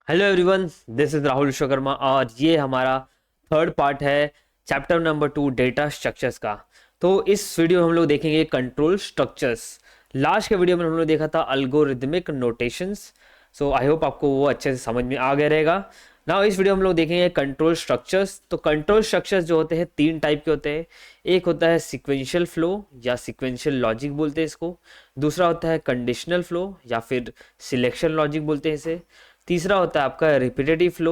Hello everyone, this is Rahul Vishwakarma और ये हमारा थर्ड पार्ट है चैप्टर नंबर 2 डेटा स्ट्रक्चर्स का। तो इस वीडियो में हम लोग देखेंगे कंट्रोल स्ट्रक्चर्स। लास्ट के वीडियो में हम लोग देखा था algorithmic notations. So I hope आपको वो अच्छे से समझ में आ गया रहेगा। नाउ इस वीडियो में हम लोग देखेंगे कंट्रोल स्ट्रक्चर्स। तो कंट्रोल स्ट्रक्चर्स जो होते हैं तीन टाइप के होते हैं। एक होता है सिक्वेंशियल फ्लो या सिक्वेंशियल लॉजिक बोलते हैं इसको। दूसरा होता है कंडीशनल फ्लो या फिर सिलेक्शन लॉजिक बोलते हैं इसे। तीसरा होता है आपका रिपीटेटिव फ्लो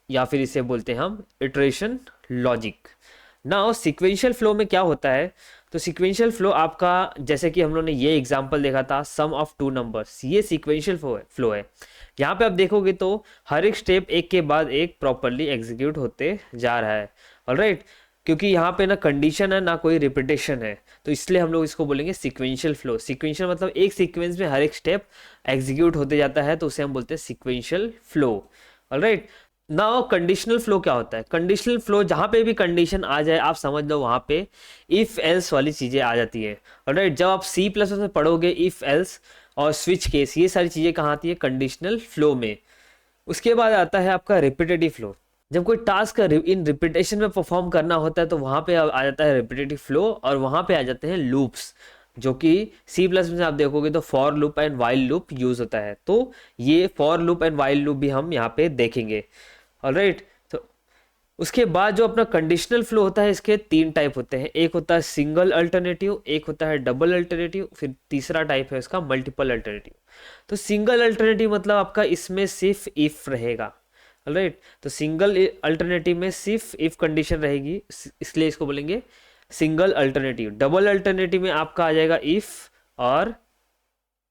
या फिर इसे बोलते हैं हम iteration logic. Now sequential flow में क्या होता है? तो सीक्वेंशियल फ्लो आपका, जैसे कि हम लोगों ने ये एग्जांपल देखा था सम ऑफ टू नंबर्स, ये सीक्वेंशियल फ्लो है। यहाँ पे आप देखोगे तो हर एक स्टेप एक के बाद एक प्रॉपरली एग्जीक्यूट होते जा रहा है। ऑलराइट, क्योंकि यहाँ पे ना कंडीशन है ना कोई रिपीटेशन है, तो इसलिए हम लोग इसको बोलेंगे सीक्वेंशियल फ्लो। सीक्वेंशियल मतलब एक सीक्वेंस में हर एक स्टेप एग्जीक्यूट होते जाता है, तो उसे हम बोलते हैं sequential flow. Alright, now conditional flow क्या होता है? कंडीशनल फ्लो जहाँ पे भी कंडीशन आ जाए आप समझ लो वहाँ पे इफ एल्स वाली चीज़ें आ जाती है। ऑलराइट, जब आप सी प्लस में पढ़ोगे इफ एल्स और स्विच केस, ये सारी चीज़ें कहाँ आती है? कंडीशनल फ्लो में। उसके बाद आता है आपका रिपीटेटिव फ्लो। जब कोई टास्क इन रिपीटेशन में परफॉर्म करना होता है तो वहाँ पे आ जाता है रिपीटेटिव फ्लो, और वहाँ पे आ जाते हैं लूप्स, जो कि सी प्लस में आप देखोगे तो for loop and while loop use होता है। तो ये for loop and while loop भी हम यहाँ पे देखेंगे। ऑलराइट, तो उसके बाद जो अपना कंडीशनल फ्लो होता है, इसके तीन टाइप होते हैं। एक होता है सिंगल अल्टरनेटिव, एक होता है डबल अल्टरनेटिव, फिर तीसरा टाइप है उसका मल्टीपल अल्टरनेटिव। तो सिंगल अल्टरनेटिव मतलब आपका इसमें सिर्फ इफ रहेगा। राइट, तो सिंगल अल्टरनेटिव में सिर्फ इफ कंडीशन रहेगी, इसलिए इसको बोलेंगे सिंगल अल्टरनेटिव। डबल अल्टरनेटिव में आपका आ जाएगा इफ और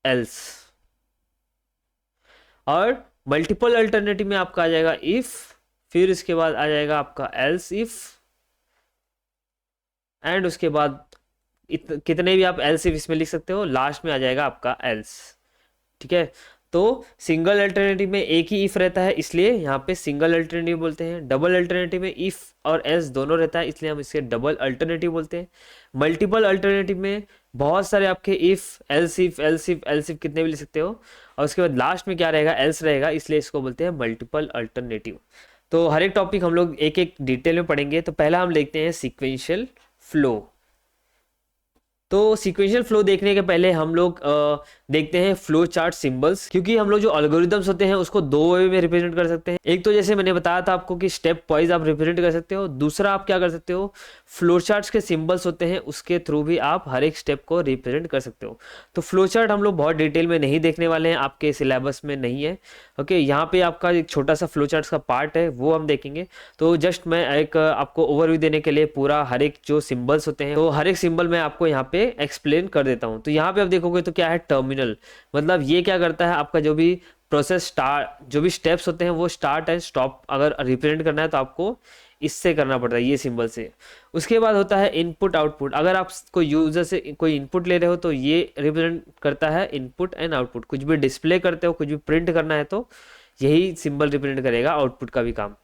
एल्स, और मल्टीपल अल्टरनेटिव में आपका आ जाएगा इफ, फिर इसके बाद आ जाएगा आपका एल्स इफ, एंड उसके बाद कितने भी आप एल्स इफ इसमें लिख सकते हो, लास्ट में आ जाएगा आपका एल्स। ठीक है, तो सिंगल अल्टरनेटिव में एक ही इफ रहता है, इसलिए यहाँ पे सिंगल अल्टरनेटिव बोलते हैं। डबल अल्टरनेटिव में इफ और एल्स दोनों रहता है, इसलिए हम इसके डबल अल्टरनेटिव बोलते हैं। मल्टीपल अल्टरनेटिव में बहुत सारे आपके if else if else if else if कितने भी लिख सकते हो, और उसके बाद लास्ट में क्या रहेगा? एल्स रहेगा, इसलिए इसको बोलते हैं मल्टीपल अल्टरनेटिव। तो हर एक टॉपिक हम लोग एक एक डिटेल में पढ़ेंगे। तो पहला हम देखते हैं सीक्वेंशियल फ्लो। तो सीक्वेंशियल फ्लो देखने के पहले हम लोग देखते हैं फ्लो चार्ट सिंबल्स, क्योंकि हम लोग जो अल्गोरिदम्स होते हैं उसको दो वे में रिप्रेजेंट कर सकते हैं। एक तो जैसे मैंने बताया था आपको कि स्टेप वाइज आप रिप्रेजेंट कर सकते हो, दूसरा आप क्या कर सकते हो, फ्लो चार्ट्स के सिंबल्स होते हैं उसके थ्रू भी आप हर एक स्टेप को रिप्रेजेंट कर सकते हो। तो फ्लो चार्ट हम लोग बहुत डिटेल में नहीं देखने वाले हैं, आपके सिलेबस में नहीं है। ओके, यहाँ पे आपका एक छोटा सा फ्लो चार्ट्स का पार्ट है, वो हम देखेंगे। तो जस्ट मैं एक आपको ओवरव्यू देने के लिए पूरा हर एक जो सिंबल्स होते हैं, तो हर एक सिंबल मैं आपको यहाँ पे एक्सप्लेन कर देता हूँ। तो यहाँ पे आप देखोगे तो क्या है? टर्मिनल, मतलब ये क्या करता है, आपका जो भी प्रोसेस स्टार्ट, जो भी स्टेप्स होते हैं वो स्टार्ट एंड स्टॉप अगर रिप्रेजेंट करना है तो आपको इससे करना पड़ता है, ये सिंबल से। उसके बाद होता है इनपुट आउटपुट। अगर आप कोई यूजर से कोई इनपुट ले रहे हो तो ये रिप्रेजेंट करता है इनपुट एंड आउटपुट। कुछ भी डिस्प्ले करते हो, कुछ भी प्रिंट करना है तो यही सिंबल रिप्रेजेंट करेगा आउटपुट का भी काम।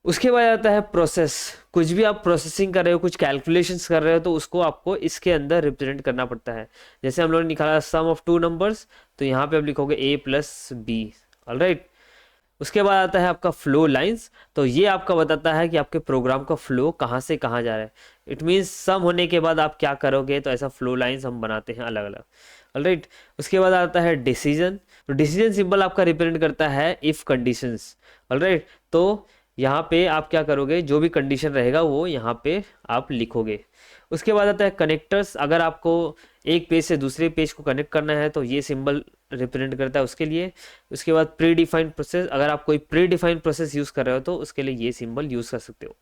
उसके बाद आता है प्रोसेस। कुछ भी आप प्रोसेसिंग कर रहे हो, कुछ कैलकुलेशंस कर रहे हो, तो उसको आपको इसके अंदर रिप्रेजेंट करना पड़ता है। जैसे हम लोगों ने निकाला सम ऑफ टू नंबर्स, तो यहाँ पे आप लिखोगे a प्लस बी। ऑलराइट, उसके बाद आता है आपका फ्लो लाइंस। तो ये आपका बताता है कि आपके प्रोग्राम का फ्लो कहाँ से कहाँ जा रहा है। इट मीन्स सम होने के बाद आप क्या करोगे, तो ऐसा फ्लो लाइंस हम बनाते हैं अलग अलग। ऑलराइट, उसके बाद आता है डिसीजन। तो डिसीजन सिंबल आपका रिप्रेजेंट करता है इफ कंडीशंस। ऑलराइट, तो यहाँ पे आप क्या करोगे, जो भी कंडीशन रहेगा वो यहाँ पे आप लिखोगे। उसके बाद आता है कनेक्टर्स। अगर आपको एक पेज से दूसरे पेज को कनेक्ट करना है तो ये सिंबल रिप्रेजेंट करता है उसके लिए। उसके बाद प्री डिफाइंड प्रोसेस, अगर आप कोई प्री डिफाइंड प्रोसेस यूज़ कर रहे हो तो उसके लिए ये सिंबल यूज़ कर सकते हो।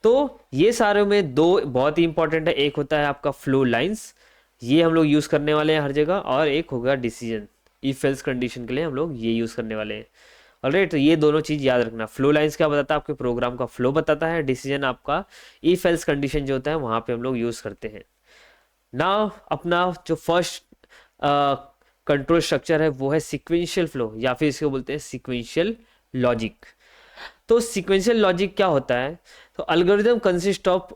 तो ये सारे में दो बहुत ही इंपॉर्टेंट है। एक होता है आपका फ्लो लाइंस, ये हम लोग यूज़ करने वाले हैं हर जगह, और एक होगा डिसीजन। इफ एल्स कंडीशन के लिए हम लोग ये यूज़ करने वाले हैं। ऑलराइट, तो ये दोनों चीज याद रखना। फ्लो लाइंस क्या बताता है? आपके प्रोग्राम का फ्लो बताता है। डिसीजन आपका इफ एल्स कंडीशन जो होता है वहां पे हम लोग यूज करते हैं। ना अपना जो फर्स्ट कंट्रोल स्ट्रक्चर है वो है सीक्वेंशियल फ्लो, या फिर इसको बोलते हैं सीक्वेंशियल लॉजिक। तो सीक्वेंशियल लॉजिक क्या होता है? तो algorithm consist of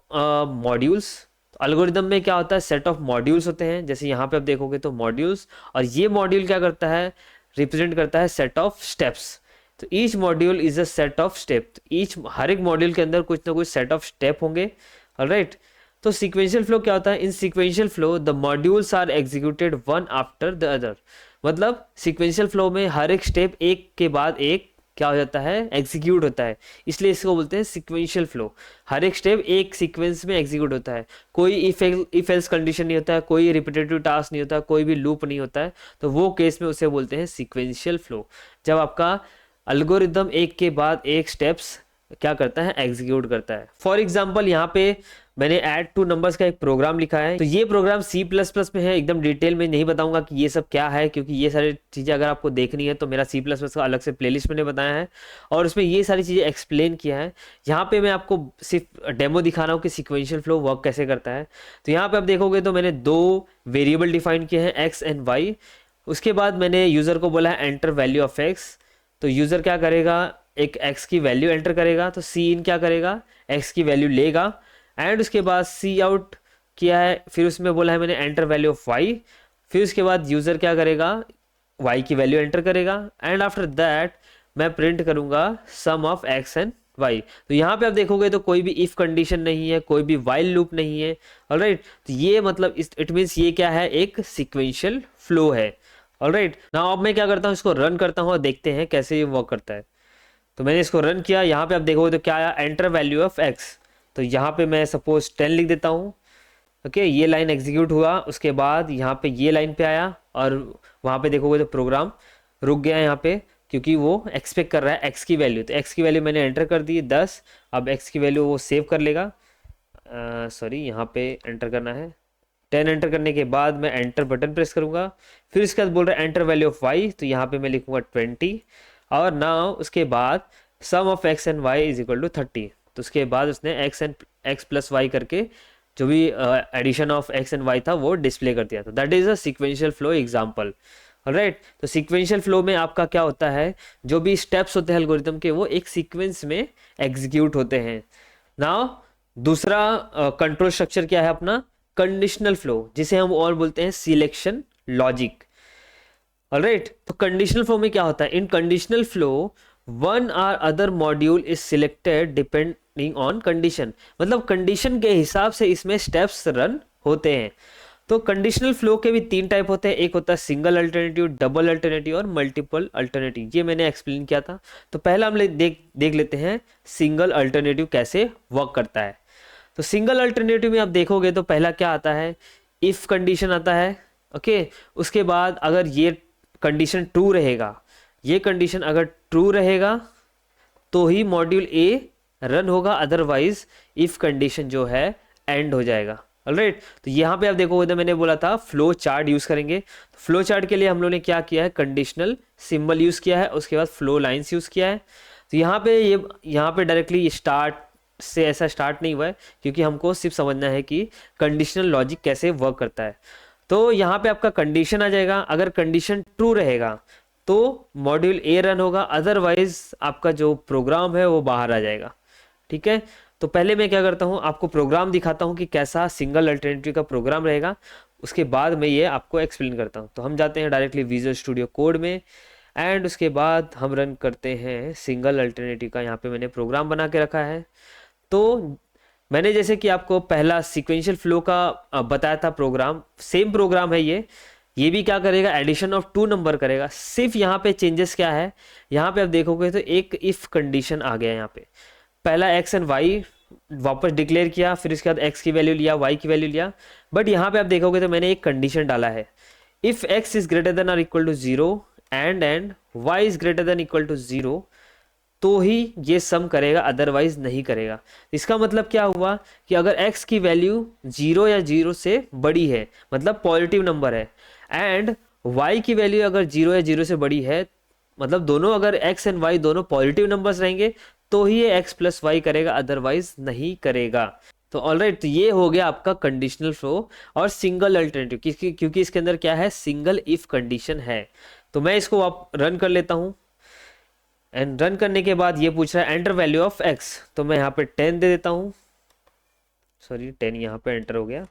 modules. Algorithm में क्या होता है? सेट ऑफ मॉड्यूल्स होते हैं, जैसे यहाँ पे आप देखोगे तो मॉड्यूल्स, और ये मॉड्यूल क्या करता है? रिप्रेजेंट करता है सेट ऑफ स्टेप्स। तो each module is a set of step, each हर एक मॉड्यूल के अंदर कुछ ना कुछ सेट ऑफ स्टेप होंगे। ऑलराइट, तो सीक्वेंशियल फ्लो क्या होता है? In sequential flow the modules are executed one after the other. मतलब सीक्वेंशियल फ्लो में हर एक स्टेप एक के बाद एक क्या हो जाता है? एग्जीक्यूट होता है, इसलिए इसको बोलते हैं सीक्वेंशियल फ्लो। हर एक स्टेप एक सीक्वेंस में एग्जीक्यूट होता है, कोई इफ एल्स कंडीशन नहीं होता है, कोई रिपीटेटिव टास्क नहीं होता, कोई भी लूप नहीं होता है, तो वो केस में उसे बोलते हैं सीक्वेंशियल फ्लो। जब आपका अल्गोरिदम एक के बाद एक स्टेप्स क्या करता है? एग्जीक्यूट करता है। फॉर एग्जाम्पल यहाँ पे मैंने ऐड टू नंबर्स का एक प्रोग्राम लिखा है, तो ये प्रोग्राम C++ में है। एकदम डिटेल में नहीं बताऊंगा कि ये सब क्या है, क्योंकि ये सारी चीज़ें अगर आपको देखनी है तो मेरा C++ का अलग से प्लेलिस्ट मैंने बताया है और उसमें ये सारी चीज़ें एक्सप्लेन किया है। यहाँ पे मैं आपको सिर्फ डेमो दिखा रहा हूँ कि सिक्वेंशियल फ्लो वर्क कैसे करता है। तो यहाँ पे आप देखोगे तो मैंने दो वेरिएबल डिफाइन किए हैं, x एंड y। उसके बाद मैंने यूज़र को बोला है एंटर वैल्यू ऑफ x। तो यूज़र क्या करेगा? एक x की वैल्यू एंटर करेगा, तो सी इन क्या करेगा? x की वैल्यू लेगा एंड उसके बाद सी आउट किया है, फिर उसमें बोला है मैंने एंटर वैल्यू ऑफ y। फिर उसके बाद यूज़र क्या करेगा? y की वैल्यू एंटर करेगा एंड आफ्टर दैट मैं प्रिंट करूंगा सम ऑफ x एंड y। तो यहाँ पे आप देखोगे तो कोई भी इफ कंडीशन नहीं है, कोई भी वाइल लूप नहीं है। ऑलराइट, तो ये मतलब इट मीन्स ये क्या है? एक सीक्वेंशियल फ्लो है। ऑलराइट, नाउ अब मैं क्या करता हूँ? इसको रन करता हूँ और देखते हैं कैसे ये वर्क करता है। तो मैंने इसको रन किया, यहाँ पे आप देखोगे तो क्या आया? Enter value of x। तो यहाँ पे मैं सपोज 10 लिख देता हूँ। ओके, ये लाइन एग्जीक्यूट हुआ, उसके बाद यहाँ पे ये लाइन पे आया और वहाँ पे देखोगे तो प्रोग्राम रुक गया यहाँ पे, क्योंकि वो एक्सपेक्ट कर रहा है x की वैल्यू। तो x की वैल्यू मैंने एंटर कर दी 10। अब x की वैल्यू वो सेव कर लेगा। सॉरी, यहाँ पे एंटर करना है 10। एंटर करने के बाद मैं एंटर बटन प्रेस करूँगा, फिर इसके बाद बोल रहा है एंटर वैल्यू ऑफ y। तो यहाँ पे मैं लिखूँगा 20 और नाउ उसके बाद sum of x and y is equal to 30। तो उसके बाद उसने x प्लस वाई करके जो भी addition of x and y था वो डिस्प्ले कर दिया। तो that is a sequential flow example. Alright, तो सीक्वेंशियल फ्लो में आपका क्या होता है? जो भी स्टेप्स होते हैं एल्गोरिथम के वो एक सीक्वेंस में एग्जीक्यूट होते हैं। नाउ दूसरा कंट्रोल स्ट्रक्चर क्या है अपना? कंडीशनल फ्लो, जिसे हम और बोलते हैं सिलेक्शन लॉजिक। ऑलराइट, तो कंडीशनल फ्लो में क्या होता है? In conditional flow one or other module is selected depending on condition. मतलब कंडीशन के हिसाब से इसमें स्टेप्स रन होते हैं। तो कंडीशनल फ्लो के भी तीन टाइप होते हैं, एक होता है सिंगल अल्टरनेटिव, डबल अल्टरनेटिव और मल्टीपल अल्टरनेटिव। ये मैंने एक्सप्लेन किया था। तो पहला हम देख लेते हैं सिंगल अल्टरनेटिव कैसे वर्क करता है। तो सिंगल अल्टरनेटिव में आप देखोगे तो पहला क्या आता है? इफ कंडीशन आता है। ओके, उसके बाद अगर ये कंडीशन ट्रू रहेगा, ये कंडीशन अगर ट्रू रहेगा तो ही मॉड्यूल ए रन होगा, अदरवाइज इफ कंडीशन जो है एंड हो जाएगा। ऑलराइट, तो यहाँ पे आप देखोगे तो मैंने बोला था फ्लो चार्ट यूज करेंगे। तो फ्लो चार्ट के लिए हम लोगों ने क्या किया है? कंडीशनल सिंबल यूज किया है, उसके बाद फ्लो लाइंस यूज किया है। तो यहाँ पे डायरेक्टली स्टार्ट से ऐसा स्टार्ट नहीं हुआ है, क्योंकि हमको सिर्फ समझना है कि कंडीशनल लॉजिक कैसे वर्क करता है। तो यहाँ पे आपका कंडीशन आ जाएगा, अगर कंडीशन ट्रू रहेगा तो मॉड्यूल ए रन होगा, अदरवाइज आपका जो प्रोग्राम है वो बाहर आ जाएगा। ठीक है, तो पहले मैं क्या करता हूँ? आपको प्रोग्राम दिखाता हूँ कि कैसा सिंगल अल्टरनेटिव का प्रोग्राम रहेगा, उसके बाद मैं ये आपको एक्सप्लेन करता हूँ। तो हम जाते हैं डायरेक्टली विजुअल स्टूडियो कोड में एंड उसके बाद हम रन करते हैं सिंगल अल्टरनेटिव का। यहाँ पे मैंने प्रोग्राम बना के रखा है। तो मैंने जैसे कि आपको पहला सीक्वेंशियल फ्लो का बताया था प्रोग्राम, सेम प्रोग्राम है ये भी क्या करेगा? एडिशन ऑफ टू नंबर करेगा। सिर्फ यहाँ पे चेंजेस क्या है? यहाँ पे आप देखोगे तो एक इफ कंडीशन आ गया। यहाँ पे पहला x एंड y वापस डिक्लेयर किया, फिर इसके बाद x की वैल्यू लिया, y की वैल्यू लिया। बट यहाँ पे आप देखोगे तो मैंने एक कंडीशन डाला है, if x is greater than और equal to 0 and y is greater than equal to 0 तो ही ये सम करेगा, अदरवाइज नहीं करेगा। इसका मतलब क्या हुआ कि अगर x की वैल्यू 0 या 0 से बड़ी है, मतलब पॉजिटिव नंबर है, एंड y की वैल्यू अगर 0 या 0 से बड़ी है, मतलब दोनों अगर x एंड y दोनों पॉजिटिव नंबर्स रहेंगे तो ही ये x प्लस वाई करेगा, अदरवाइज नहीं करेगा। तो ऑलराइट, तो ये हो गया आपका कंडीशनल फ्लो और सिंगल अल्टरनेटिव, क्योंकि इसके अंदर क्या है? सिंगल इफ कंडीशन है। तो मैं इसको आप रन कर लेता हूँ एंड रन करने के बाद ये पूछ रहा है एंटर वैल्यू ऑफ x। तो मैं यहाँ पे 10 दे देता हूँ। सॉरी, 10 यहाँ पे एंटर हो गया।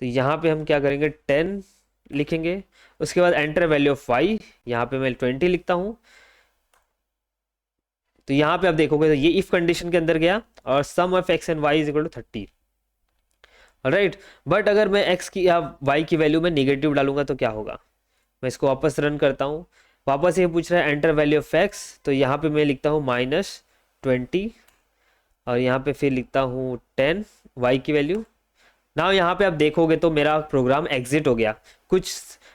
तो यहाँ पे हम क्या करेंगे? 10 लिखेंगे। उसके बाद एंटर वैल्यू ऑफ y, यहाँ पे मैं 20 लिखता हूँ। तो यहाँ पे आप देखोगे तो ये इफ कंडीशन के अंदर गया और sum of x and Y is equal to 30, right. But अगर मैं एक्स की या वाई की वैल्यू में निगेटिव डालूंगा तो क्या होगा? मैं इसको वापस रन करता हूँ। वापस ये पूछ रहा है एंटर वैल्यू ऑफ एक्स, तो यहाँ पे मैं लिखता हूँ -20 और यहाँ पे फिर लिखता हूँ 10 वाई की वैल्यू। ना यहाँ पे आप देखोगे तो मेरा प्रोग्राम एग्जिट हो गया, कुछ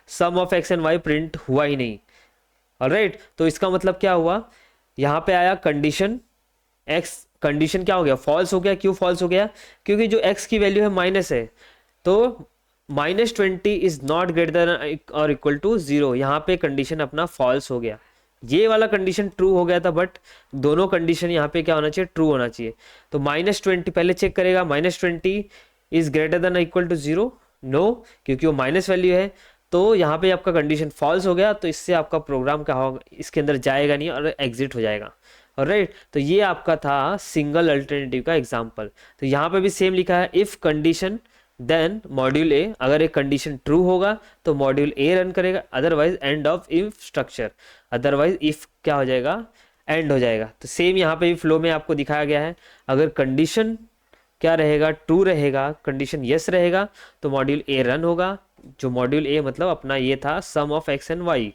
sum of x and y print हुआ ही नहीं, ऑलराइट। तो इसका मतलब क्या हुआ, यहाँ पे आया कंडीशन एक्स, कंडीशन क्या हो गया, फॉल्स हो गया। क्यों फॉल्स हो गया? क्योंकि जो एक्स की वैल्यू है माइनस है, तो -20 इज नॉट ग्रेटर देन और इक्वल टू 0, यहाँ पे कंडीशन अपना फॉल्स हो गया। ये वाला कंडीशन ट्रू हो गया था, बट दोनों कंडीशन यहाँ पे क्या होना चाहिए, ट्रू होना चाहिए। तो -20 पहले चेक करेगा, -20 is greater than equal to 0, no, क्योंकि वो माइनस वैल्यू है। तो यहाँ पे आपका कंडीशन फॉल्स हो गया, तो इससे आपका प्रोग्राम क्या होगा, इसके अंदर जाएगा नहीं और एग्जिट हो जाएगा, राइट। तो ये आपका था सिंगल अल्टरनेटिव का एग्जांपल। तो यहाँ पे भी सेम लिखा है, if condition then module A, अगर एक कंडीशन ट्रू होगा तो मॉड्यूल ए रन करेगा, otherwise end of if structure, otherwise if क्या हो जाएगा, एंड हो जाएगा। तो सेम यहाँ पे भी फ्लो में आपको दिखाया गया है, अगर कंडीशन क्या रहेगा, ट्रू रहेगा, कंडीशन यस रहेगा तो मॉड्यूल ए रन होगा, जो मॉड्यूल ए मतलब अपना ये था sum of x and y,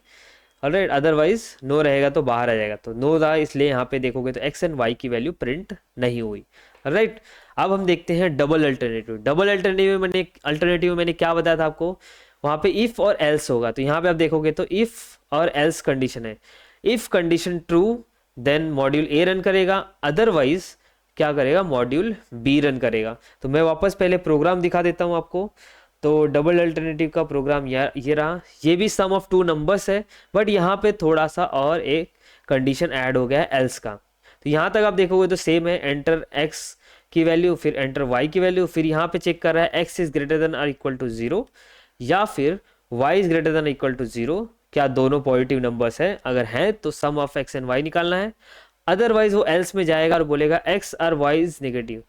alright. Otherwise no रहेगा तो बाहर आ जाएगा, तो नो था, इसलिए यहाँ पे देखोगे तो एक्स एंड वाई की वैल्यू प्रिंट नहीं हुई, राइट। अब हम देखते हैं डबल अल्टरनेटिव। डबल अल्टरनेटिव में मैंने क्या बताया था आपको, वहाँ पे इफ और एल्स होगा। तो यहाँ पे आप देखोगे तो इफ और एल्स कंडीशन है, if condition true then module A run करेगा, अदरवाइज क्या करेगा, मॉड्यूल बी रन करेगा। तो मैं वापस पहले प्रोग्राम दिखा देता हूँ आपको। तो डबल अल्टरनेटिव का प्रोग्राम ये रहा, ये भी सम ऑफ 2 नंबर्स है, बट यहाँ पे थोड़ा सा और एक कंडीशन ऐड हो गया है एल्स का। तो यहाँ तक आप देखोगे तो सेम है, एंटर एक्स की वैल्यू, फिर एंटर वाई की वैल्यू, फिर यहाँ पे चेक कर रहा है एक्स इज ग्रेटर देन और इक्वल टू 0 या फिर Y is greater than equal to 0, क्या दोनों पॉजिटिव नंबर्स है, अगर है तो sum of x and Y निकालना है, अदरवाइज वो एल्स में जाएगा और बोलेगा एक्स और वाई इज नेगेटिव।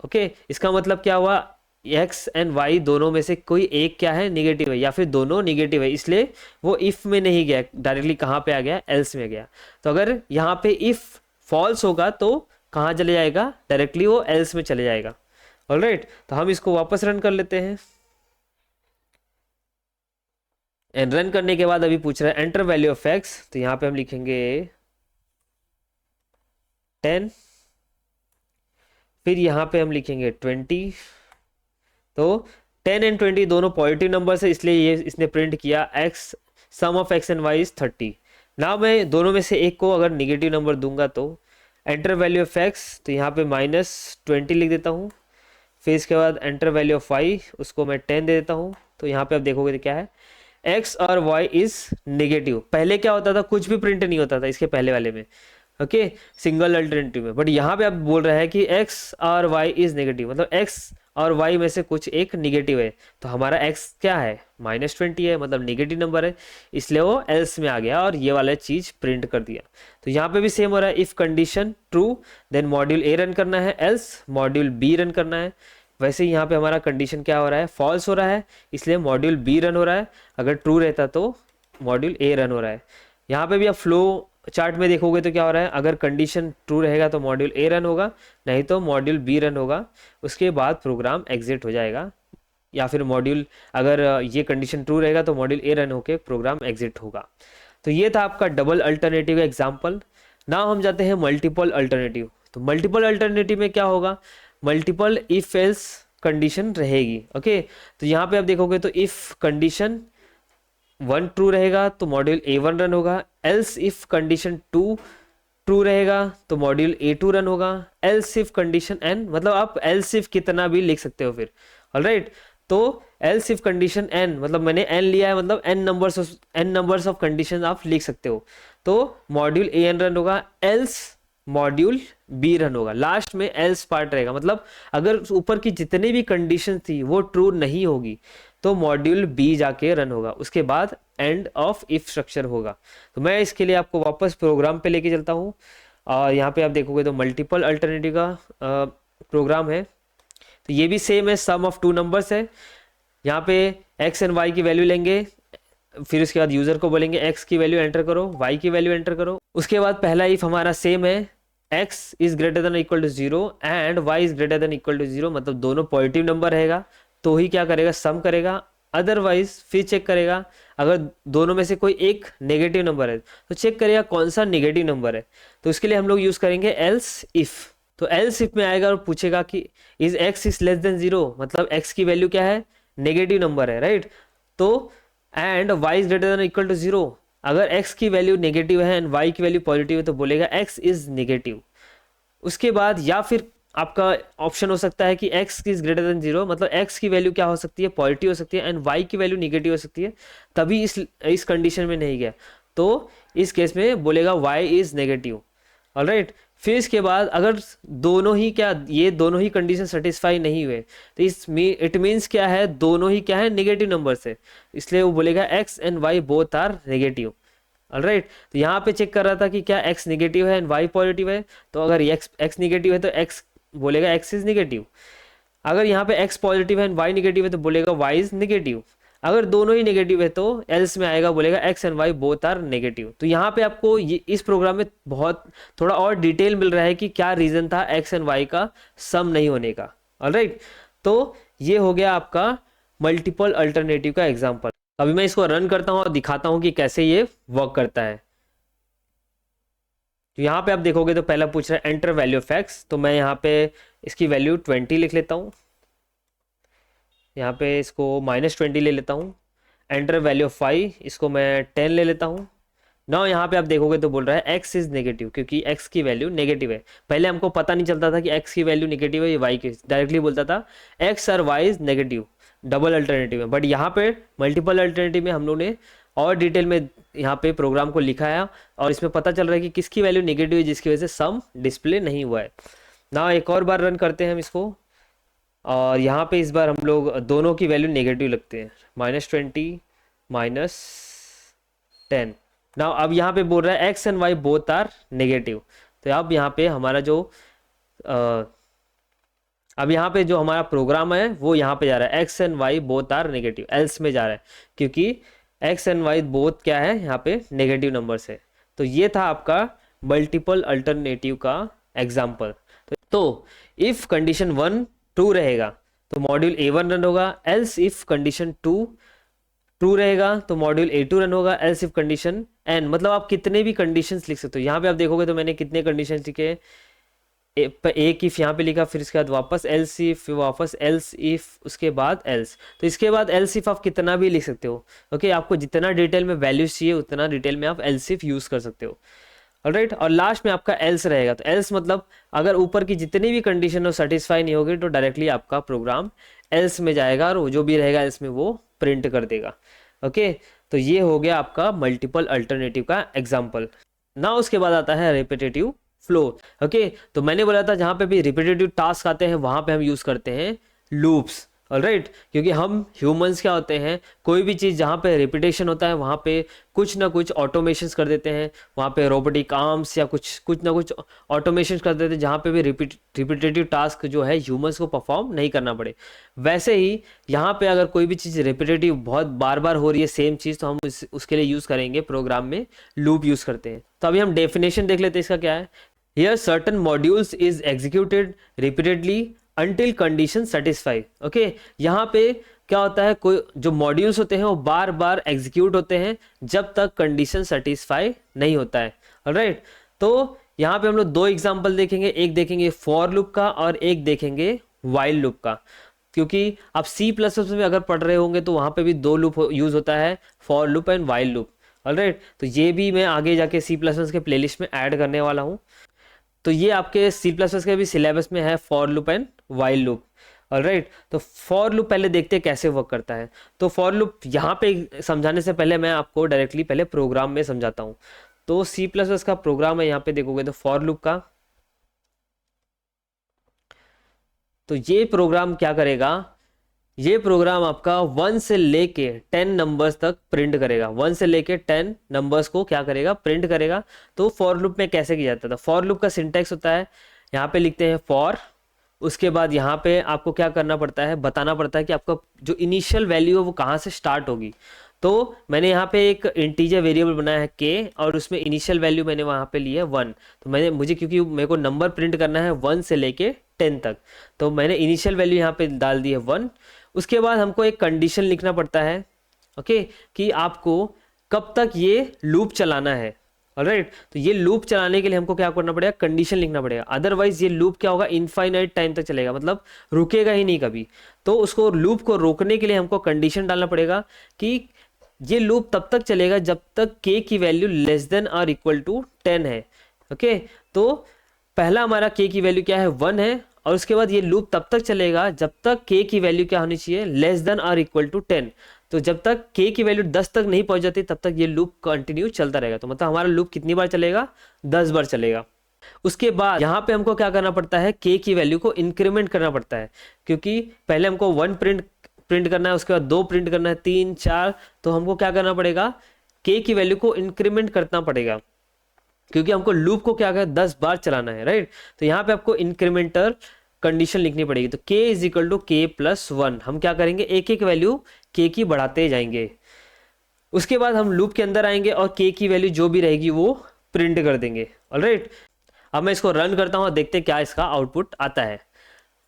ओके, इसका मतलब क्या हुआ, एक्स एंड वाई दोनों में से कोई एक क्या है, नेगेटिव है, या फिर दोनों नेगेटिव है, इसलिए वो इफ में नहीं गया, डायरेक्टली कहाँ पे आ गया, एल्स में गया। तो अगर यहाँ पे इफ फॉल्स होगा तो कहाँ चले जाएगा, डायरेक्टली वो एल्स में चले जाएगा, ऑलराइट। तो हम इसको वापस रन कर लेते हैं, एंड रन करने के बाद अभी पूछ रहा है एंटर वैल्यू ऑफ एक्स, तो यहाँ पे हम लिखेंगे 10, फिर यहाँ पे हम लिखेंगे 20। तो 10 एंड 20 दोनों पॉजिटिव नंबर्स है, इसलिए ये इसने प्रिंट किया X, sum of x and Y is 30। ना मैं दोनों में से एक को अगर निगेटिव नंबर दूंगा तो एंटर वैल्यू ऑफ एक्स, तो यहाँ पे -20 लिख देता हूँ, फिर इसके बाद एंटर वैल्यू ऑफ वाई, उसको मैं 10 दे देता हूँ। तो यहाँ पे आप देखोगे तो क्या है, एक्स और वाई इज नेगेटिव। पहले क्या होता था, कुछ भी प्रिंट नहीं होता था इसके पहले वाले में, ओके, सिंगल अल्टरनेटिव में। बट यहाँ पे आप बोल रहे हैं कि एक्स और वाई इज नेगेटिव, मतलब एक्स और वाई में से कुछ एक निगेटिव है, तो हमारा एक्स क्या है, -20 है, मतलब नेगेटिव नंबर है, इसलिए वो एल्स में आ गया और ये वाला चीज प्रिंट कर दिया। तो यहाँ पे भी सेम हो रहा है, if condition true then module A run करना है, एल्स मॉड्यूल बी रन करना है। वैसे ही यहाँ पे हमारा कंडीशन क्या हो रहा है, फॉल्स हो रहा है, इसलिए मॉड्यूल बी रन हो रहा है, अगर ट्रू रहता तो मॉड्यूल ए रन हो रहा है। यहाँ पे भी आप फ्लो चार्ट में देखोगे तो क्या हो रहा है, अगर कंडीशन ट्रू रहेगा तो मॉड्यूल ए रन होगा, नहीं तो मॉड्यूल बी रन होगा, उसके बाद प्रोग्राम एग्जिट हो जाएगा, या फिर मॉड्यूल अगर ये कंडीशन ट्रू रहेगा तो मॉड्यूल ए रन होकर प्रोग्राम एग्जिट होगा। तो ये था आपका डबल अल्टरनेटिव एग्जाम्पल। नाउ हम जाते हैं मल्टीपल अल्टरनेटिव। तो मल्टीपल अल्टरनेटिव में क्या होगा, मल्टीपल इफ एल्स कंडीशन रहेगी, ओके। तो यहाँ पे आप देखोगे तो इफ कंडीशन 1 ट्रू रहेगा तो मॉड्यूल A1 रन होगा, एल्स इफ कंडीशन 2 ट्रू रहेगा तो मॉड्यूल A2 रन होगा, एल्स इफ कंडीशन n, मतलब आप एल्स इफ कितना भी लिख सकते हो फिर, ऑलराइट। तो एल्स इफ कंडीशन n, मतलब मैंने n लिया है, मतलब n नंबर्स ऑफ कंडीशन आप लिख सकते हो, तो मॉड्यूल AN रन होगा, एल्स मॉड्यूल बी रन होगा, लास्ट में एल्स पार्ट रहेगा, मतलब अगर ऊपर की जितनी भी कंडीशन थी वो ट्रू नहीं होगी तो मॉड्यूल बी जाके रन होगा, उसके बाद एंड ऑफ इफ स्ट्रक्चर होगा। तो मैं इसके लिए आपको वापस प्रोग्राम पे लेके चलता हूँ, और यहाँ पे आप देखोगे तो मल्टीपल अल्टरनेटिव का प्रोग्राम है। तो ये भी सेम है, सम ऑफ 2 नंबर्स है, यहाँ पे एक्स एंड वाई की वैल्यू लेंगे, फिर उसके बाद यूजर को बोलेंगे x की वैल्यू एंटर करो, y की वैल्यू एंटर करो। उसके बाद पहला इफ हमारा सेम है, x is greater than equal to 0 and y is greater than equal to 0, मतलब दोनों पॉजिटिव नंबर रहेगा तो ही क्या करेगा, सम करेगा। अदरवाइज फिर चेक करेगा, अगर दोनों में से कोई एक नेगेटिव नंबर है तो चेक करेगा कौन सा नेगेटिव नंबर है। तो इसके लिए हम लोग यूज करेंगे एल्स इफ। तो एल्स इफ में आएगा और पूछेगा कि is x is less than 0, मतलब x की वैल्यू क्या है, नेगेटिव नंबर है, राइट। तो and y is greater than equal to 0, अगर x की वैल्यू नेगेटिव है एंड y की वैल्यू पॉजिटिव है तो बोलेगा x इज नेगेटिव। उसके बाद या फिर आपका ऑप्शन हो सकता है कि x इज ग्रेटर देन 0, मतलब x की वैल्यू क्या हो सकती है, पॉजिटिव हो सकती है एंड y की वैल्यू नेगेटिव हो सकती है, तभी इस कंडीशन में नहीं गया, तो इस केस में बोलेगा y इज नेगेटिव। ऑलराइट, फिर इसके बाद अगर दोनों ही क्या, ये दोनों ही कंडीशन सेटिस्फाई नहीं हुए तो इट मीन्स क्या है, दोनों ही क्या है, नेगेटिव नंबर से, इसलिए वो बोलेगा x and y both are negative. Alright, तो यहाँ पे चेक कर रहा था कि क्या x नेगेटिव है एंड y पॉजिटिव है, तो अगर x नेगेटिव है तो x बोलेगा x इज नेगेटिव। अगर यहाँ पे x पॉजिटिव है एंड y नेगेटिव है तो बोलेगा y इज नेगेटिव। अगर दोनों ही नेगेटिव है तो एल्स में आएगा, बोलेगा x and y both are negative. तो यहाँ पे आपको ये इस प्रोग्राम में बहुत थोड़ा और डिटेल मिल रहा है कि क्या रीजन था x एंड y का सम नहीं होने का। ऑलराइट, तो ये हो गया आपका मल्टीपल अल्टरनेटिव का एग्जाम्पल। अभी मैं इसको रन करता हूँ और दिखाता हूँ कि कैसे ये वर्क करता है। तो यहाँ पे आप देखोगे तो पहला पूछ रहा है एंटर वैल्यू ऑफ x, तो मैं यहाँ पे इसकी वैल्यू 20 लिख लेता हूँ, यहाँ पे इसको -20 ले लेता हूँ। एंटर वैल्यू ऑफ y, इसको मैं 10 ले लेता हूँ। ना यहाँ पे आप देखोगे तो बोल रहा है x इज नेगेटिव, क्योंकि x की वैल्यू नेगेटिव है। पहले हमको पता नहीं चलता था कि x की वैल्यू नेगेटिव है या y की, डायरेक्टली बोलता था x और y is negative, double alternative है। बट यहाँ पे मल्टीपल अल्टरनेटिव में हम लोग ने और डिटेल में यहाँ पे प्रोग्राम को लिखा है और इसमें पता चल रहा है कि किसकी वैल्यू नेगेटिव है, जिसकी वजह से सम डिस्प्ले नहीं हुआ है। ना एक और बार रन करते हैं हम इसको, और यहाँ पे इस बार हम लोग दोनों की वैल्यू नेगेटिव लगते हैं, -20 -10। ना अब यहाँ पे बोल रहा है x and y both are negative, तो अब यहाँ पे हमारा जो अब यहाँ पे जो हमारा प्रोग्राम है वो यहाँ पे जा रहा है x and y both are negative, else में जा रहा है, क्योंकि x एंड y बोथ क्या है यहाँ पे नेगेटिव नंबर से। तो ये था आपका मल्टीपल अल्टरनेटिव का एग्जाम्पल। तो इफ कंडीशन 1 ट्रू रहेगा तो मॉड्यूल A1 रन होगा, एल्स इफ कंडीशन 2 ट्रू रहेगा तो मॉड्यूल A2 रन होगा, एल्स इफ कंडीशन n, मतलब आप कितने भी कंडीशंस लिख सकते हो। यहाँ पे आप देखोगे तो मैंने कितने कंडीशंस लिखे, एक इफ यहाँ पे लिखा, फिर इसके बाद वापस एल्स इफ, फिर वापस एल्स इफ, उसके बाद एल्स। तो इसके बाद एल्स इफ आप कितना भी लिख सकते हो। ओके, आपको जितना डिटेल में वैल्यूज चाहिए उतना डिटेल में आप एल्स इफ यूज कर सकते हो। ऑलराइट, और लास्ट में आपका एल्स रहेगा। तो एल्स मतलब अगर ऊपर की जितनी भी कंडीशन हो सेटिस्फाई नहीं होगी तो डायरेक्टली आपका प्रोग्राम एल्स में जाएगा और जो भी रहेगा एल्स में वो प्रिंट कर देगा। ओके, तो ये हो गया आपका मल्टीपल अल्टरनेटिव का एग्जाम्पल। ना उसके बाद आता है रिपीटेटिव फ्लो। ओके, तो मैंने बोला था जहाँ पे भी रिपीटेटिव टास्क आते हैं वहाँ पे हम यूज़ करते हैं लूप्स। ऑलराइट, क्योंकि हम ह्यूमंस क्या होते हैं, कोई भी चीज़ जहाँ पे रिपीटेशन होता है वहाँ पे कुछ ना कुछ ऑटोमेशंस कर देते हैं, वहाँ पे रोबोटिक आर्म्स या कुछ ना कुछ ऑटोमेशंस कर देते हैं जहाँ पे भी रिपीटेटिव टास्क जो है ह्यूमंस को परफॉर्म नहीं करना पड़े। वैसे ही यहाँ पे अगर कोई भी चीज़ रिपीटेटिव बहुत बार बार हो रही है सेम चीज़, तो हम उसके लिए यूज़ करेंगे, प्रोग्राम में लूप यूज़ करते हैं। तो अभी हम डेफिनेशन देख लेते हैं इसका क्या है। Here certain modules is executed repeatedly until condition satisfy। Okay, यहाँ पे क्या होता है, कोई जो मॉड्यूल्स होते हैं वो बार बार एग्जीक्यूट होते हैं जब तक कंडीशन सेटिस्फाई नहीं होता है। ऑलराइट, तो यहाँ पे हम लोग दो एग्जांपल देखेंगे, एक देखेंगे फॉर लूप का और एक देखेंगे वाइल लूप का। क्योंकि आप C++ में अगर पढ़ रहे होंगे तो वहाँ पे भी दो लूप यूज होता है, for loop and while loop. Alright, तो ये भी मैं आगे जाके C++ के प्लेलिस्ट में ऐड करने वाला हूँ। तो ये आपके C++ के भी सिलेबस में है, for loop and while loop. Alright, तो फॉर लूप पहले देखते हैं कैसे वर्क करता है। तो फॉर लूप यहाँ पे समझाने से पहले मैं आपको डायरेक्टली पहले प्रोग्राम में समझाता हूँ। तो C++ का प्रोग्राम है, यहाँ पे देखोगे तो फॉर लूप का। तो ये प्रोग्राम क्या करेगा, ये प्रोग्राम आपका 1 से लेके 10 नंबर्स तक प्रिंट करेगा, 1 से लेके 10 नंबर्स को क्या करेगा, प्रिंट करेगा। तो फॉर लूप में कैसे किया जाता था, फॉर लूप का सिंटैक्स होता है, यहाँ पे लिखते हैं फॉर, उसके बाद यहाँ पे आपको क्या करना पड़ता है, बताना पड़ता है कि आपका जो इनिशियल वैल्यू है वो कहाँ से स्टार्ट होगी। तो मैंने यहाँ पे एक इंटीजर वेरिएबल बनाया है k, और उसमें इनिशियल वैल्यू मैंने वहाँ पे ली है 1। तो मुझे क्योंकि मेरे को नंबर प्रिंट करना है 1 से लेके 10 तक, तो मैंने इनिशियल वैल्यू यहाँ पे डाल दी है 1। उसके बाद हमको एक कंडीशन लिखना पड़ता है, ओके, कि आपको कब तक ये लूप चलाना है। ऑलराइट, तो ये लूप चलाने के लिए हमको क्या करना पड़ेगा, कंडीशन लिखना पड़ेगा। अदरवाइज ये लूप क्या होगा, इनफाइनाइट टाइम तक चलेगा, मतलब रुकेगा ही नहीं कभी। तो उसको लूप को रोकने के लिए हमको कंडीशन डालना पड़ेगा कि ये लूप तब तक चलेगा जब तक k की वैल्यू लेस देन और इक्वल टू 10 है। ओके, तो पहला हमारा k की वैल्यू क्या है, 1 है, और उसके बाद ये लूप तब तक चलेगा जब तक k की वैल्यू क्या होनी चाहिए, लेस देन और इक्वल टू 10। तो जब तक k की वैल्यू 10 तक नहीं पहुंच जाती तब तक ये लूप कंटिन्यू चलता रहेगा। तो मतलब हमारा लूप कितनी बार चलेगा, 10 बार चलेगा। उसके बाद यहाँ पे हमको क्या करना पड़ता है, k की वैल्यू को इंक्रीमेंट करना पड़ता है, क्योंकि पहले हमको 1 प्रिंट करना है, उसके बाद 2 प्रिंट करना है, 3 4, तो हमको क्या करना पड़ेगा, k की वैल्यू को इंक्रीमेंट करना पड़ेगा, क्योंकि हमको लूप को क्या कर 10 बार चलाना है, राइट। तो यहाँ पे आपको इंक्रीमेंटल कंडीशन लिखनी पड़ेगी। तो k is equal to k plus 1, हम क्या करेंगे, एक एक वैल्यू k की बढ़ाते जाएंगे। उसके बाद हम लूप के अंदर आएंगे और k की वैल्यू जो भी रहेगी वो प्रिंट कर देंगे। ऑलराइट, अब मैं इसको रन करता हूँ और देखते क्या इसका आउटपुट आता है।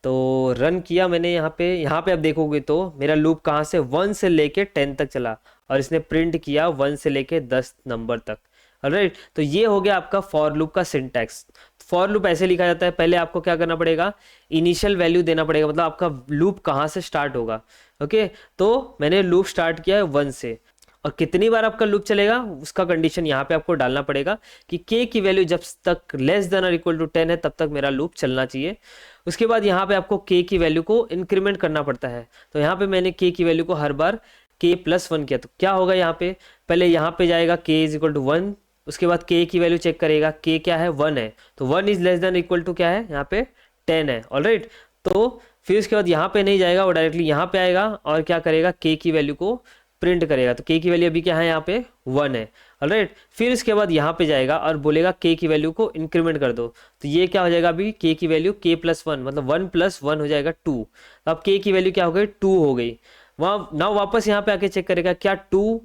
तो रन किया मैंने यहाँ पे अब देखोगे तो मेरा लूप कहाँ से 1 से लेके 10 तक चला, और इसने प्रिंट किया 1 से लेके 10 नंबर तक। ऑलराइट, तो ये हो गया आपका फॉर लूप का सिंटैक्स। फॉर लूप ऐसे लिखा जाता है, पहले आपको क्या करना पड़ेगा, इनिशियल वैल्यू देना पड़ेगा, मतलब आपका लूप कहाँ से स्टार्ट होगा। ओके, तो मैंने लूप स्टार्ट किया है 1 से, और कितनी बार आपका लूप चलेगा उसका कंडीशन यहाँ पे आपको डालना पड़ेगा कि k की वैल्यू जब तक लेस देन और इक्वल टू 10 है तब तक मेरा लूप चलना चाहिए। उसके बाद यहाँ पे आपको k की वैल्यू को इंक्रीमेंट करना पड़ता है। तो यहाँ पे मैंने k की वैल्यू को हर बार k प्लस 1 किया, तो क्या होगा यहाँ पे, पहले यहाँ पे जाएगा k इज इक्वल टू 1, उसके बाद k की वैल्यू चेक करेगा, k क्या है 1 है, तो 1 is less than equal to क्या है, यहाँ पे 10 है। ऑलराइट, तो फिर उसके बाद यहाँ पे नहीं जाएगा, वो डायरेक्टली यहाँ पे आएगा और क्या करेगा, k की वैल्यू को प्रिंट करेगा। तो k की वैल्यू अभी क्या है, यहाँ पे 1 है। ऑलराइट, फिर इसके बाद यहाँ पे जाएगा और बोलेगा k की वैल्यू को इंक्रीमेंट कर दो, तो ये क्या हो जाएगा, अभी k की वैल्यू k प्लस 1, मतलब 1 प्लस 1 हो जाएगा 2। तो अब k की वैल्यू क्या हो गई, 2 हो गई। वहाँ ना वापस यहाँ पे आके चेक करेगा क्या 2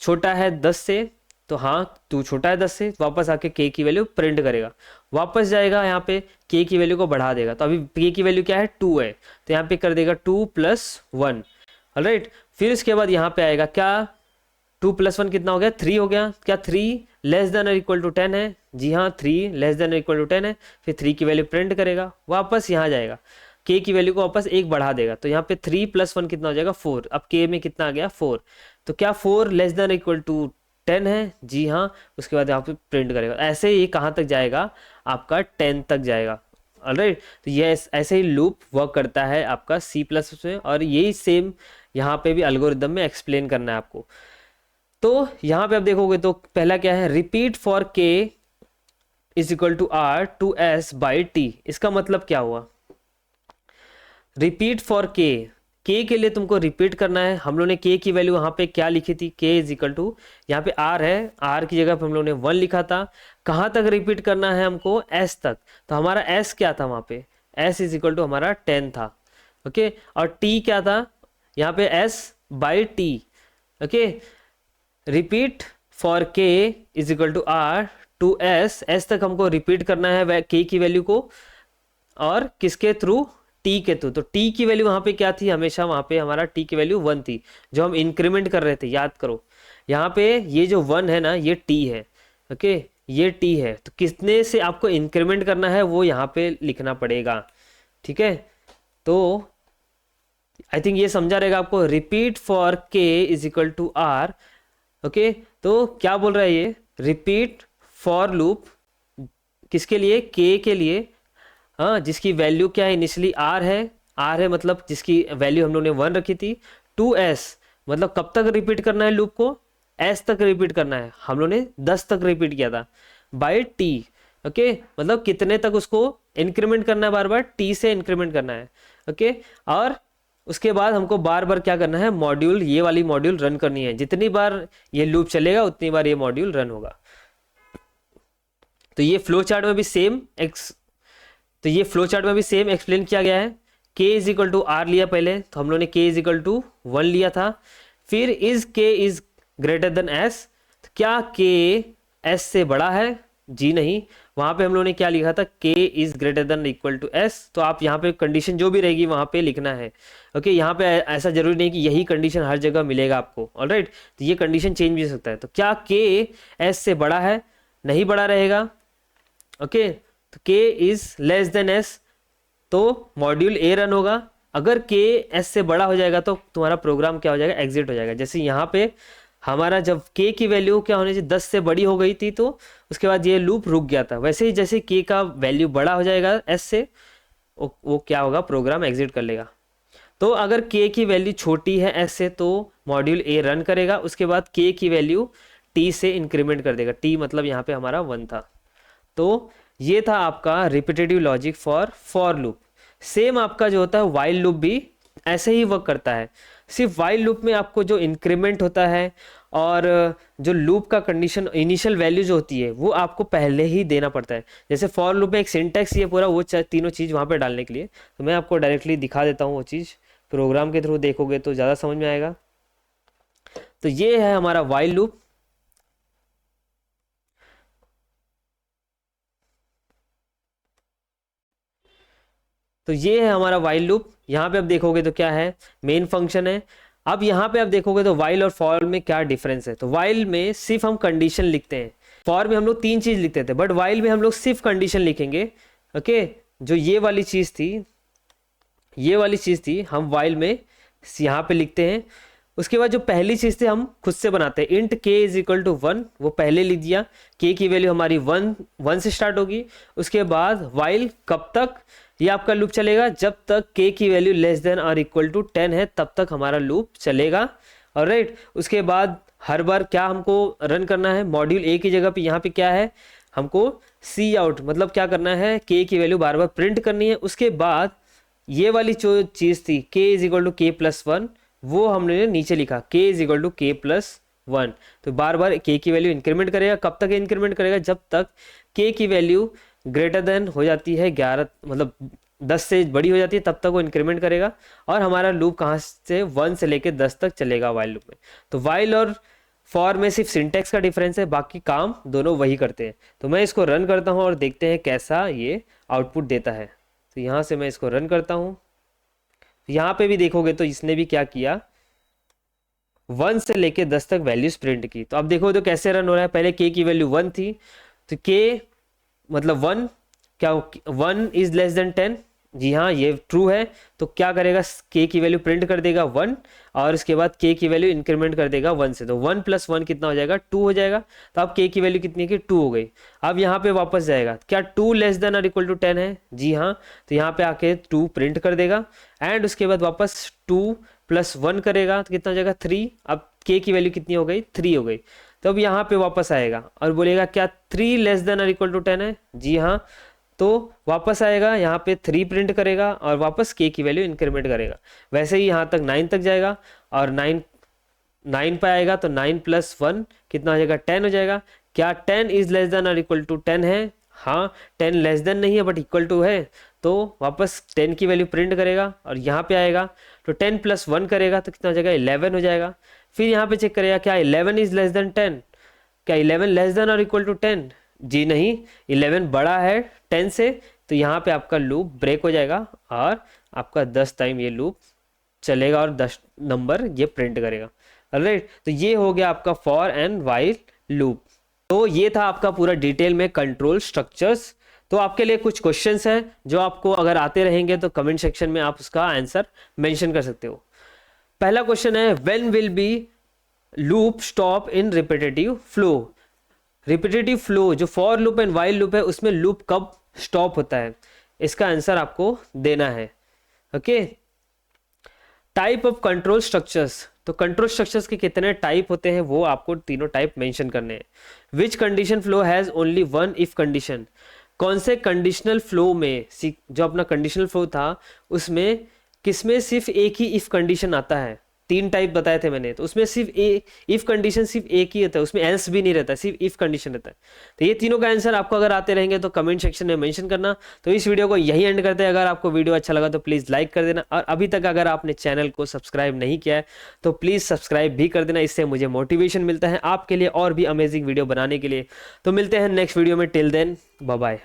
छोटा है 10 से, तो हाँ 2 छोटा है 10 से, वापस आके k की वैल्यू प्रिंट करेगा। वापस जाएगा यहाँ पे k की वैल्यू को बढ़ा देगा, तो अभी k की वैल्यू क्या है 2 है, तो यहाँ पे कर देगा 2 प्लस 1। ऑलराइट, फिर इसके बाद यहाँ पे आएगा क्या, 2 प्लस 1 कितना हो गया, 3 हो गया। क्या 3 लेस देन और इक्वल टू 10 है, जी हाँ 3 लेस देन और इक्वल टू 10 है। फिर 3 की वैल्यू प्रिंट करेगा, वापस यहाँ जाएगा, k की वैल्यू को वापस 1 बढ़ा देगा, तो यहाँ पे 3 प्लस 1 कितना हो जाएगा 4। अब k में कितना आ गया 4, तो क्या 4 लेस देन इक्वल टू 10 है, जी हाँ। उसके बाद यहाँ पे प्रिंट करेगा, ऐसे ही कहाँ तक जाएगा, आपका 10 तक जाएगा। ऑलराइट, तो ये ऐसे ही लूप वर्क करता है आपका सी प्लस में, और यही सेम यहाँ पे भी एल्गोरिदम में एक्सप्लेन करना है आपको। तो यहाँ पे आप देखोगे तो पहला क्या है, repeat for k is equal to r to s by t। इसका मतलब क्या हुआ, रिपीट फॉर k, k के लिए तुमको रिपीट करना है। हम लोग ने k की वैल्यू वहाँ पे क्या लिखी थी, k इज इक्वल टू, यहाँ पे r है, r की जगह पे हम लोग ने 1 लिखा था। कहाँ तक रिपीट करना है हमको, s तक, तो हमारा s क्या था वहाँ पे, s इज इक्वल टू हमारा 10 था। ओके, और t क्या था यहाँ पे, s by t। Okay, repeat for k is equal to r to s तक हमको रिपीट करना है k की वैल्यू को, और किसके थ्रू, t के थ्रू। तो t की वैल्यू वहाँ पे क्या थी, हमेशा वहाँ पे हमारा t की वैल्यू 1 थी, जो हम इंक्रीमेंट कर रहे थे, याद करो। यहाँ पे ये जो 1 है ना, ये t है। ओके, ये t है, तो कितने से आपको इंक्रीमेंट करना है वो यहाँ पे लिखना पड़ेगा। ठीक है, तो आई थिंक ये समझा रहेगा आपको। Repeat for k is equal to r। Okay, तो क्या बोल रहा है ये, रिपीट फॉर लूप किसके लिए, k के लिए, हाँ, जिसकी वैल्यू क्या है, इनिशियली r है मतलब जिसकी वैल्यू हम लोग ने 1 रखी थी, टू s मतलब कब तक रिपीट करना है लूप को, s तक रिपीट करना है, हम लोग ने 10 तक रिपीट किया था, बाई t। ओके, मतलब कितने तक उसको इंक्रीमेंट करना है, बार बार t से इंक्रीमेंट करना है। ओके, और उसके बाद हमको बार बार क्या करना है, मॉड्यूल, ये वाली मॉड्यूल रन करनी है। जितनी बार ये लूप चलेगा उतनी बार ये मॉड्यूल रन होगा। तो ये फ्लो चार्ट में भी सेम एक्सप्लेन किया गया है। k is equal to R लिया पहले, तो हम लोग ने k इज इक्वल टू 1 लिया था। फिर इज के इज ग्रेटर देन एस, क्या के एस से बड़ा है? जी नहीं। वहां पे हम लोगों ने क्या लिखा था? K is greater than equal to S. तो आप यहाँ पे कंडीशन जो भी रहेगी वहां पे लिखना है। ओके, यहाँ पे ऐसा जरूरी नहीं कि यही कंडीशन हर जगह मिलेगा आपको। ऑलराइट, तो ये कंडीशन चेंज भी हो सकता है। तो क्या के एस से बड़ा है? नहीं बड़ा रहेगा। ओके, तो के इज लेस देन एस, तो मॉड्यूल ए रन होगा। अगर के एस से बड़ा हो जाएगा तो तुम्हारा प्रोग्राम क्या हो जाएगा? एग्जिट हो जाएगा। जैसे यहाँ पे हमारा जब के की वैल्यू क्या होनी चाहिए? 10 से बड़ी हो गई थी, तो उसके बाद ये लूप रुक गया था। वैसे ही जैसे के का वैल्यू बड़ा हो जाएगा एस से, वो क्या होगा? प्रोग्राम एग्जिट कर लेगा। तो अगर के की वैल्यू छोटी है एस से, तो मॉड्यूल ए रन करेगा। उसके बाद के की वैल्यू टी से इंक्रीमेंट कर देगा। टी मतलब यहाँ पे हमारा 1 था। तो ये था आपका repetitive logic for loop. Same आपका जो होता है वाइल लूप भी ऐसे ही वर्क करता है। सिर्फ वाइल लूप में आपको जो इंक्रीमेंट होता है और जो लूप का कंडीशन इनिशियल वैल्यू जो होती है वो आपको पहले ही देना पड़ता है। जैसे फॉर लूप में एक सिंटैक्स ये पूरा, वो तीनों चीज़ वहाँ पे डालने के लिए। तो मैं आपको डायरेक्टली दिखा देता हूँ वो चीज़, प्रोग्राम के थ्रू देखोगे तो ज़्यादा समझ में आएगा। तो ये है हमारा वाइल लूप। तो ये है हमारा वाइल लूप। यहाँ पे आप देखोगे तो क्या है? मेन फंक्शन है। अब यहाँ पे आप देखोगे तो वाइल और फॉर में क्या डिफरेंस है? तो वाइल में सिर्फ हम कंडीशन लिखते हैं, फॉर में हम लोग 3 चीज लिखते थे, बट वाइल में हम लोग सिर्फ कंडीशन लिखेंगे। ओके, जो ये वाली चीज थी, ये वाली चीज थी, हम वाइल में यहाँ पे लिखते हैं। उसके बाद जो पहली चीज थी हम खुद से बनाते हैं, इंट के इज इक्वल टू 1, वो पहले लिख दिया। के की वैल्यू हमारी 1 से स्टार्ट होगी। उसके बाद वाइल कब तक ये आपका लूप चलेगा? जब तक के की वैल्यू लेस देन और इक्वल टू 10 है, तब तक हमारा लूप चलेगा। ऑलराइट, उसके बाद हर बार क्या हमको रन करना है? मॉड्यूल ए की जगह पे यहाँ पे क्या है? हमको सी आउट, मतलब क्या करना है? के की वैल्यू बार बार प्रिंट करनी है। उसके बाद ये वाली जो चीज़ थी के इज इक्वल टू के प्लस 1, वो हमने नीचे लिखा के इज इक्वल टू के प्लस 1। तो बार बार के की वैल्यू इंक्रीमेंट करेगा। कब तक इंक्रीमेंट करेगा? जब तक के की वैल्यू ग्रेटर देन हो जाती है 11, मतलब 10 से बड़ी हो जाती है, तब तक वो इंक्रीमेंट करेगा। और हमारा लूप कहाँ से? 1 से लेके 10 तक चलेगा वाइल लूप में। तो वाइल और फॉर में सिर्फ सिंटेक्स का डिफरेंस है, बाकी काम दोनों वही करते हैं। तो मैं इसको रन करता हूँ और देखते हैं कैसा ये आउटपुट देता है। तो यहाँ से मैं इसको रन करता हूँ। यहाँ पे भी देखोगे तो इसने भी क्या किया? 1 से लेके 10 तक वैल्यूज प्रिंट की। तो अब देखो तो कैसे रन हो रहा है। पहले के की वैल्यू 1 थी, तो के मतलब 1, क्या 1 इज लेस देन 10? जी हाँ, ये ट्रू है। तो क्या करेगा? के की वैल्यू प्रिंट कर देगा 1, और इसके बाद के की वैल्यू इंक्रीमेंट कर देगा 1 से। तो 1 प्लस 1 कितना हो जाएगा? 2 हो जाएगा। तो अब के की वैल्यू कितनी की? 2 हो गई। अब यहाँ पे वापस जाएगा, क्या 2 लेस देन और इक्वल टू 10 है? जी हाँ। तो यहाँ पे आके 2 प्रिंट कर देगा, एंड उसके बाद वापस 2 प्लस 1 करेगा तो कितना हो जाएगा? 3। अब के की वैल्यू कितनी हो गई? 3 हो गई। तो अब यहाँ पे वापस आएगा और बोलेगा क्या 3 लेस देन और इक्वल टू 10 है? जी हाँ। तो वापस आएगा, यहाँ पे 3 प्रिंट करेगा और वापस के की वैल्यू इंक्रीमेंट करेगा। वैसे ही यहाँ तक 9 तक जाएगा, और 9 पे आएगा तो 9 प्लस 1 कितना हो जाएगा? 10 हो जाएगा। क्या 10 इज लेस देन और इक्वल टू 10 है? हाँ, 10 लेस देन नहीं है बट इक्वल टू है। तो वापस 10 की वैल्यू प्रिंट करेगा और यहाँ पे आएगा तो 10 प्लस 1 करेगा तो कितना हो जाएगा? 11 हो जाएगा। फिर यहाँ पे चेक करेगा क्या 11 इज लेस देन 10? क्या 11 लेस देन और इक्वल टू 10? जी नहीं, 11 बड़ा है 10 से। तो यहाँ पे आपका लूप ब्रेक हो जाएगा और आपका 10 टाइम ये लूप चलेगा और 10 नंबर ये प्रिंट करेगा। ऑलराइट, तो ये हो गया आपका फॉर एंड वाइल लूप। तो ये था आपका पूरा डिटेल में कंट्रोल स्ट्रक्चर्स। तो आपके लिए कुछ क्वेश्चंस हैं जो आपको अगर आते रहेंगे तो कमेंट सेक्शन में आप उसका आंसर मेंशन कर सकते हो। पहला क्वेश्चन है, when will be loop stop in repetitive flow? Repetitive flow जो for loop and while loop है उसमें लूप कब स्टॉप होता है? इसका आंसर आपको देना है। Okay, type of control structures. तो कंट्रोल स्ट्रक्चर्स के कितने टाइप होते हैं वो आपको तीनों टाइप मेंशन करने हैं। Which condition flow has only one if condition? कौन से कंडीशनल फ्लो में, जो अपना कंडीशनल फ्लो था उसमें किसमें सिर्फ एक ही इफ कंडीशन आता है? तीन टाइप बताए थे मैंने, तो उसमें सिर्फ ए इफ कंडीशन सिर्फ एक ही होता है, उसमें एल्स भी नहीं रहता, सिर्फ इफ कंडीशन रहता है। तो ये तीनों का आंसर आपको अगर आते रहेंगे तो कमेंट सेक्शन में मेंशन करना। तो इस वीडियो को यही एंड करते हैं। अगर आपको वीडियो अच्छा लगा तो प्लीज़ लाइक कर देना, और अभी तक अगर आपने चैनल को सब्सक्राइब नहीं किया है तो प्लीज़ सब्सक्राइब भी कर देना, इससे मुझे मोटिवेशन मिलता है आपके लिए और भी अमेजिंग वीडियो बनाने के लिए। तो मिलते हैं नेक्स्ट वीडियो में, टिल देन बाय बाय।